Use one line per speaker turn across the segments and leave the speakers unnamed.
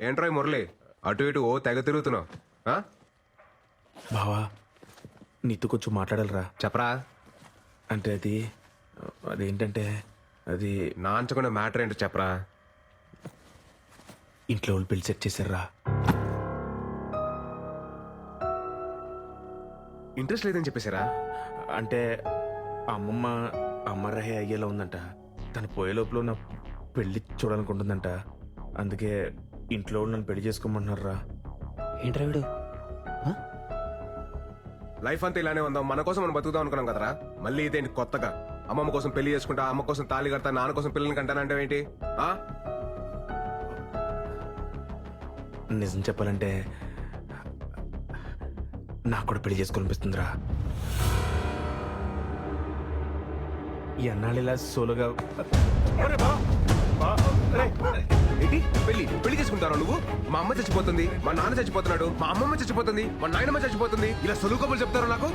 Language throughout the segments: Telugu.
ఏంట్రాయ్ మురళి అటు ఇటు ఓ తెగ తిరుగుతున్నావు ఆ?
బావా నీతో కొంచెం మాట్లాడాలరా.
చెప్పరా.
అంటే అదేంటంటే అది
నాంచకుండా మ్యాటర్ ఏంటో చెప్పరా.
ఇంట్లో వాళ్ళు పెళ్లి సెట్ చేశారా.
ఇంట్రెస్ట్ లేదని చెప్పేశారా.
అంటే అమ్మమ్మ అమ్మరహే అయ్యేలా ఉందంట. తను పోయే లోపల నా పెళ్లి చూడాలనుకుంటుందంట. అందుకే ఇంట్లో వాళ్ళు నన్ను పెళ్లి చేసుకోమంటున్నారా.
ఏంట్రా వీడు?
లైఫ్ అంతా ఇలానే ఉందాం, మన కోసం మనం బతుకుదాం అనుకున్నాం కదరా. మళ్ళీ ఇదేంటి కొత్తగా అమ్మమ్మ కోసం పెళ్లి చేసుకుంటా, అమ్మ కోసం తాళి కడతా, నాన్న కోసం పిల్లల్ని కంటానంటే ఏంటి? ఆ?
నిజం చెప్పాలంటే నాకు కూడా పెళ్లి చేసుకోవాలనిపిస్తుందిరా. ఈ అన్నాళ్ళు ఇలా సోలోగా
ఏంటి పెళ్లి చేసుకుంటారా నువ్వు? మా అమ్మ చచ్చిపోతుంది, మా నాన్న చచ్చిపోతున్నాడు, మా అమ్మమ్మ చచ్చిపోతుంది, మా నాయనమ్మ చచ్చిపోతుంది, ఇలా సొలువు కబులు చెప్తారు నాకు.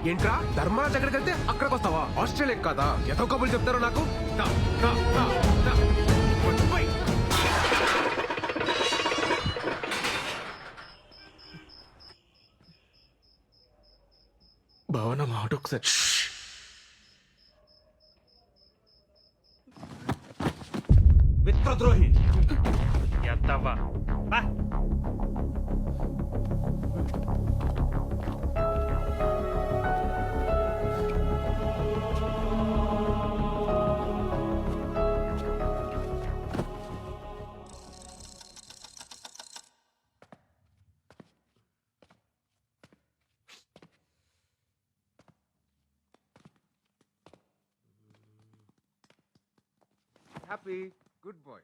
ఏంట్రా ధర్మరాజ్ ఎక్కడికి వెళ్తే అక్కడికి వస్తావా? ఆస్ట్రేలియా కాదా? ఎంతో కబులు చెప్తారు నాకు. దా, దా, దా, దా. పోయ్.
బావ నా మాట ఒకసారి.
మిత్రద్రోహి ఎత్తవ్వా.
Happy good boy.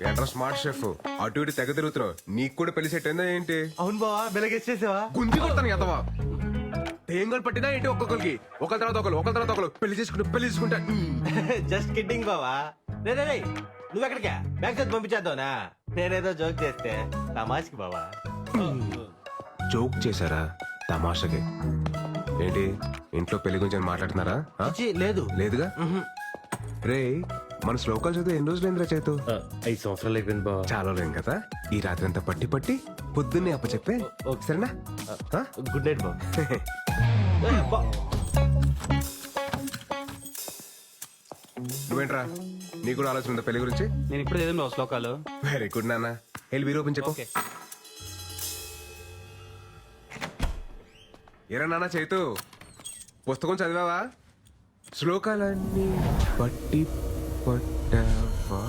ఏంట్రా స్మార్ట్ షెఫ్ అటు ఇటు తెగ తిరుగుతున్నావు. నీకు కూడా పెళ్లి సెట్ అయిందా ఏంటి?
అవును బావా, బెలగేసేసావా?
గుంజి కొడతాను ఎదవా. తేంగలు పట్టినా ఏంటి ఒకరికి ఒకరి తర్వాత ఒకరు పెళ్లి చేసుకుంటా.
జస్ట్ కిడ్డింగ్ బావా. రే నువ్వెక్కడికా? బ్యాంక్ చదివి పంపించేద్దావునా? నేనేదో జోక్ చేస్తే తమాష్కి బావా.
జోక్ చేశారా తమాషకి? ఏంటి ఇంట్లో పెళ్లి గురించి మాట్లాడుతున్నారా? ఆ?
లేదు
లేదుగా. రే మన శ్లోకాలు చదివి ఎన్ని రోజులు ఏంద్రా చేతు?
5 సంవత్సరాలు అయిపోయింది బావా.
చాలా లేం కదా. ఈ రాత్రి అంతా పట్టి పొద్దున్నే అప్ప చెప్పే సరేనా?
గుడ్ నైట్ బావా.
నువ్వేంట్రా నీకు కూడా ఆలోచన ఉందా పెళ్లి గురించి?
నేను ఇప్పుడు చదివిన శ్లోకాలు.
వెరీ గుడ్ నాన్న. వెళ్ళి వీరు ఓపెన్ చెప్పు.
ఓకే.
ఏరా నాన్న చేతు పుస్తకం చదివావా? శ్లోకాలన్నీ పట్టి పట్టావా?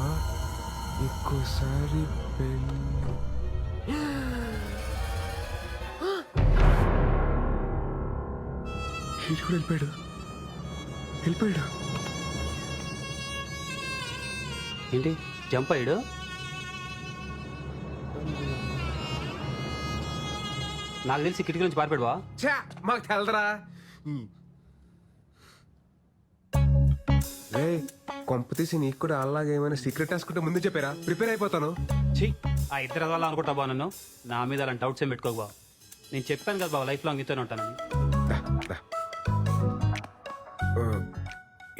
ఇంకోసారి వెళ్ళిపోయాడు.
ఏంటి జంప్ అయ్యాడు? నాకు తెలిసి కిటికీ నుంచి పారిపోయాడు.
ఛా మాకు తెలదరా. రే కొంప తీసి నీకు కూడా అలాగే ఏమైనా సీక్రెట్ రాసుకుంటే ముందు చెప్పారా? ప్రిపేర్ అయిపోతాను.
ఛీ, ఆ ఇద్దరు వల్ల అనుకుంటా బా నన్ను. నా మీద అలాంటి డౌట్స్ ఏం పెట్టుకోకు బా. నేను చెప్పాను కదా బాబా, లైఫ్ లాంగ్ నీతోనే ఉంటానని.
దా, దా.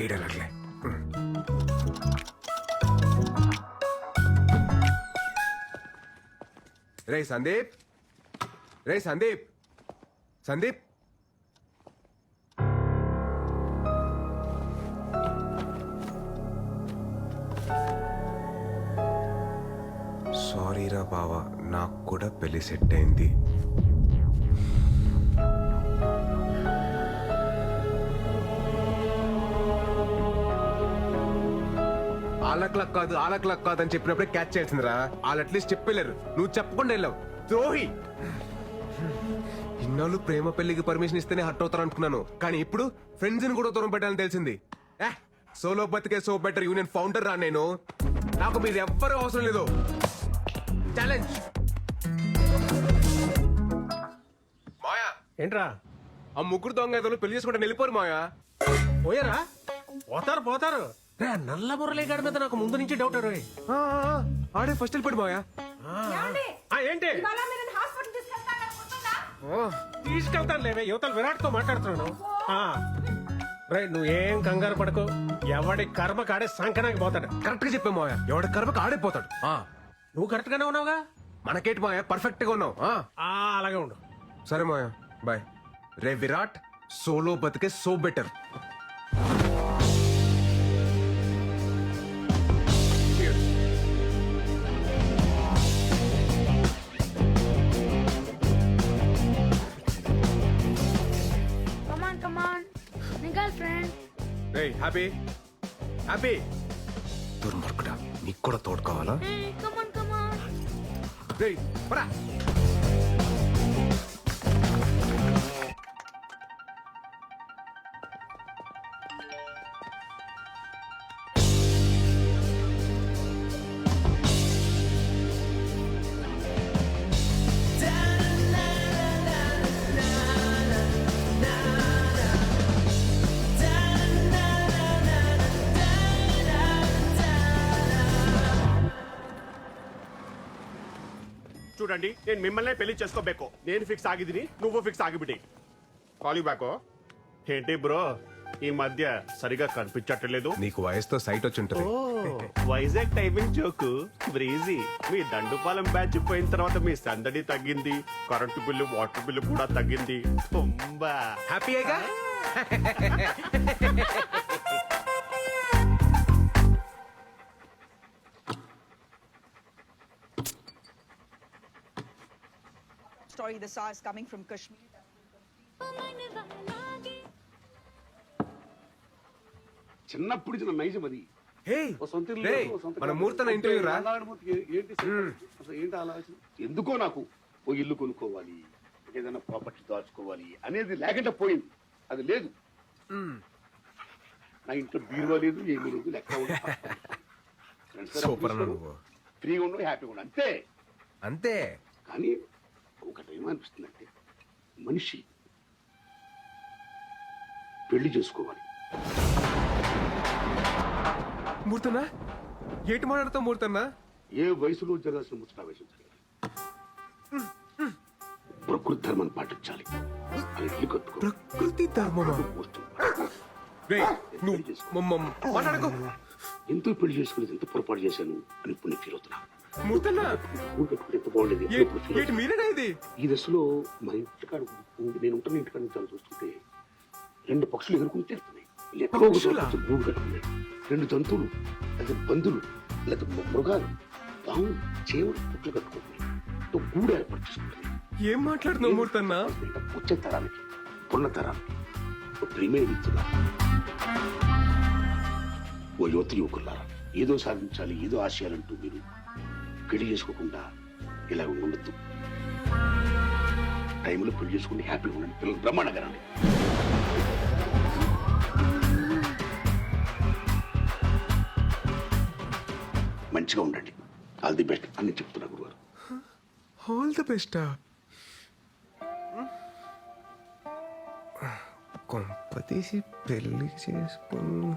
ఏడనట్లే. రే సందీప్, సందీప్ సారీరా బావా, నాకు కూడా పెళ్లి సెట్ అయింది. ఆలక్లక్ కాదు అని చెప్పినప్పుడే క్యాచ్ చేయాల్సిందిరా. వాళ్ళు అట్లీస్ట్ చెప్పలేరు, నువ్వు చెప్పకుండా వెళ్ళావు. ద్రోహి. ఇన్నాళ్ళు ప్రేమ పెళ్లికి పర్మిషన్ ఇస్తేనే హర్ట్ అవుతారు అనుకున్నాను, కానీ ఇప్పుడు ఫ్రెండ్స్ ని కూడా దూరం పెట్టాలని తెలిసింది. సోలో బతికే సో బెటర్ యూనియన్ ఫౌండర్ రా నేను. నాకు మీరు ఎవ్వరూ అవసరం లేదు. ఛాలెంజ్. మాయా
ఏంట్రా
ఆ ముగ్గురు దొంగ ఏదో పెళ్లి చేసుకుంటే వెళ్ళిపోరు మాయా.
పోయారా? పోతారు. రే నల్ల మురళీగాడి మీద నాకు ముందు నుంచి డౌట్.
ఆడే ఫస్ట్ వెళ్ళిపోడు మాయా.
ఏంటి తీసుకెళ్తాను లేవే, యువతలు విరాట్ తో మాట్లాడుతున్నాను. రే నువ్వేం కంగారు పడకు, ఎవడి కర్మ కాడే సంకనాకి పోతాడు.
కరెక్ట్ గా చెప్పే మావయ్య, ఎవడ కర్మకు ఆడైపోతాడు.
నువ్వు కరెక్ట్ గానే ఉన్నావుగా.
మనకేటి మావయ్య, పర్ఫెక్ట్ గా ఉన్నావు.
అలాగే ఉండు.
సరే మావయ్య, బాయ్. రే విరాట్, సోలో బతికే so better.
Come on. My girlfriend.
Ray happy happy. దుర్మార్గుడా, నీకు కూడా తోడు కావాలా?
Hey, come on.
రే పరా.
చూడండి, నేను మిమ్మల్నే పెళ్లి చేసుకోಬೇಕು. నేను ఫిక్స్ ಆಗಿದ್ದೀನಿ, నువ్వు ఫిక్స్ ಆಗಿಬಿಡಿ. Call you back. ఏంటి బ్రో ఈ మధ్య సరిగా కనిపించట్లేదు?
నీకు వయసుతో సైట్ వచ్చి ఉంటుంది.
వైజాగ్ టైమింగ్ జోక్ బ్రీజీ. మీ దండుపాలెం బ్యాచ్ పోయిన తర్వాత మీ సందడి తగ్గింది, కరెంటు బిల్లు వాటర్ బిల్లు కూడా తగ్గింది. తుంబా
హ్యాపీయేగా?
Story the saw is coming from Kashmir.
చిన్నప్పుడు చిన్న నైజం అది.
హే
ఓ సొంత ఇల్లు
రే,
లేదు, ఓ సొంత
మన
కారు.
ముహూర్తం ఇంటర్వ్యూ రా.
ఏంటి అసలు ఏంటి ఆలోచన? ఎందుకో నాకు ఓ ఇల్లు కొనుక్కోవాలి, ఏదైనా ప్రాపర్టీ దాచుకోవాలి అనేది లేకుండా పోయింది. అది లేదు. నా ఇంట్లో బీరువా లేదు, ఏమీ లేదు, లెక్క కూడా.
సూపర్ అన్న నువ్వు.
ఫ్రీగా ఉండవు, హ్యాపీగా ఉండవు, అంతే.
అంతే.
కానీ ఒకటి ఏమనిపిస్తుందంటే, మనిషి పెళ్లి చేసుకోవాలి.
మూర్తన్నా, ఏటి మాట్లాడుతావు మూర్తన్నా?
ఏ వయసులో జరగాల్సిన ముచ్చట వయసు జరగాలి. ప్రకృతి ధర్మాన్ని పాటించాలి. అది ఇల్లు కట్టుకో.
ప్రకృతి ధర్మమా? రే నువ్వు మాట్లాడుకో.
ఎంతో పెళ్లి చేసుకునేది ఎంత పొరపాటు చేశాను అని ఇప్పుడు నేను ఫీల్ అవుతున్నా.
మూర్తన్నా,
ఊరు కట్టుకుని ఎంత బాగుండేది అని ఇప్పుడు feel
ఏటి
అవుతున్నా.
మీరేనా ఇది?
ఈ దశలో మా ఇంటికాడ నేను ఉంటున్న ఇంటికాడ నుంచి అలా చూస్తుంటే 2 పక్షులు ఎగురుకుని తిరుగుతున్నాయి. ఎక్కడో ఒక చోట
పక్షులా?
గూడు కట్టుకున్నాయి. 2 జంతువులు, లేదా బంధువులు, లేదా మృగాలు, పాము, చేవులు పుట్లు కట్టుకుంటున్నాయి. ఒక గూడు ఏర్పాటు చేసుకుంటున్నాయి.
ఏం మాట్లాడుతున్నావు మూర్తన్నా?
వచ్చే తరానికి, పున్న తరానికి ఒక ప్రియమైన మిత్రులా, ఓ యువతి యువకులారా, ఏదో సాధించాలి, ఏదో ఆశయాలంటూ మీరు పెళ్లి చేసుకోకుండా ఇలా ఉండొద్దు. టైంలో పెళ్లి చేసుకుని హ్యాపీగా ఉండండి. పిల్లలు బ్రహ్మాండంగా రండి. మంచిగా ఉండండి. ఆల్ ది బెస్ట్ అని చెప్తున్నా గురువారు.
All the best. కొంపతీసి పెళ్లి చేసుకుని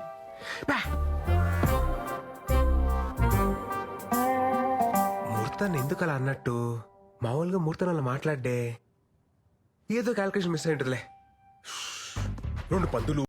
మూర్తాన్ని ఎందుకు అలా అన్నట్టు? మామూలుగా మూర్తాన్ని అలా మాట్లాడే ఏదో క్యాల్కులేషన్ మిస్ అయి ఉంటుందిలే. 2 పందులు,